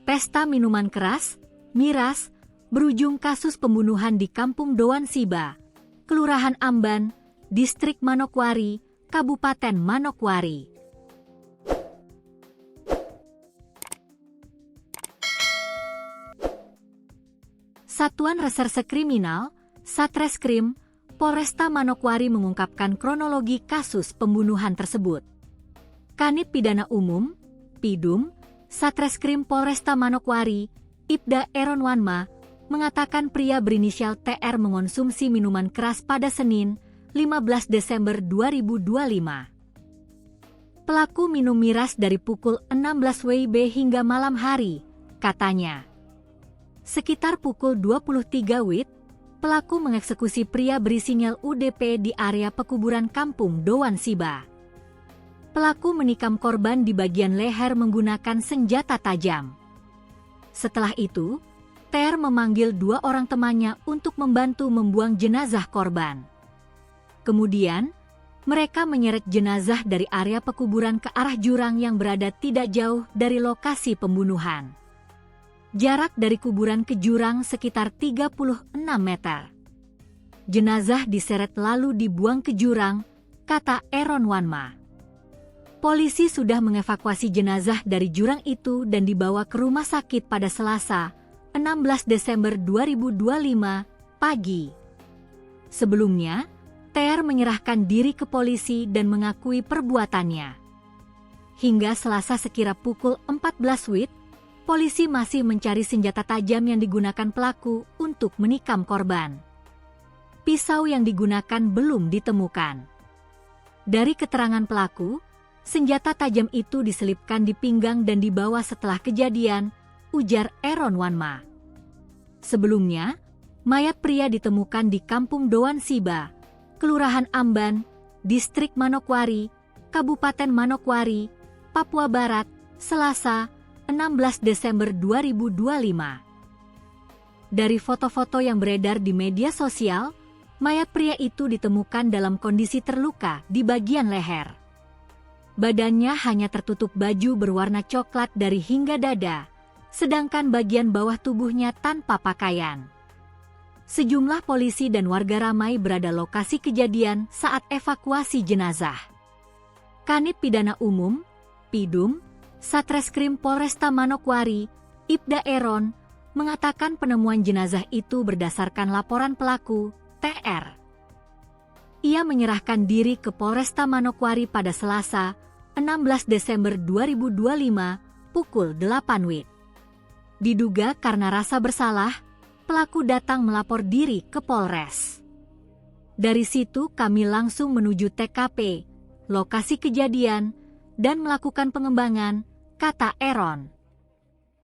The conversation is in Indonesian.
Pesta minuman keras, miras, berujung kasus pembunuhan di Kampung Doan Siba, Kelurahan Amban, Distrik Manokwari, Kabupaten Manokwari. Satuan Reserse Kriminal, Satreskrim, Polresta Manokwari mengungkapkan kronologi kasus pembunuhan tersebut. Kanit Pidana Umum, Pidum, Satreskrim Polresta Manokwari, Ibda Eron Wanma, mengatakan pria berinisial TR mengonsumsi minuman keras pada Senin, 15 Desember 2025. Pelaku minum miras dari pukul 16 WIB hingga malam hari, katanya. Sekitar pukul 23 WIB, pelaku mengeksekusi pria berinisial UDP di area pekuburan Kampung Doan Siba. Pelaku menikam korban di bagian leher menggunakan senjata tajam. Setelah itu, TR memanggil 2 orang temannya untuk membantu membuang jenazah korban. Kemudian, mereka menyeret jenazah dari area pekuburan ke arah jurang yang berada tidak jauh dari lokasi pembunuhan. Jarak dari kuburan ke jurang sekitar 36 meter. Jenazah diseret lalu dibuang ke jurang, kata Eron Wanma. Polisi sudah mengevakuasi jenazah dari jurang itu dan dibawa ke rumah sakit pada Selasa, 16 Desember 2025, pagi. Sebelumnya, TR menyerahkan diri ke polisi dan mengakui perbuatannya. Hingga Selasa sekira pukul 14 WIB, polisi masih mencari senjata tajam yang digunakan pelaku untuk menikam korban. Pisau yang digunakan belum ditemukan. Dari keterangan pelaku, senjata tajam itu diselipkan di pinggang dan dibawa setelah kejadian, ujar Eron Wanma. Sebelumnya, mayat pria ditemukan di Kampung Doan Siba, Kelurahan Amban, Distrik Manokwari, Kabupaten Manokwari, Papua Barat, Selasa, 16 Desember 2025. Dari foto-foto yang beredar di media sosial, mayat pria itu ditemukan dalam kondisi terluka di bagian leher. Badannya hanya tertutup baju berwarna coklat dari hingga dada, sedangkan bagian bawah tubuhnya tanpa pakaian. Sejumlah polisi dan warga ramai berada lokasi kejadian saat evakuasi jenazah. Kanit Pidana Umum, Pidum, Satreskrim Polresta Manokwari, Ibda Eron, mengatakan penemuan jenazah itu berdasarkan laporan pelaku, TR. Ia menyerahkan diri ke Polresta Manokwari pada Selasa, 16 Desember 2025, pukul 8 WIB. Diduga karena rasa bersalah, pelaku datang melapor diri ke Polres. Dari situ kami langsung menuju TKP, lokasi kejadian, dan melakukan pengembangan, kata Eron.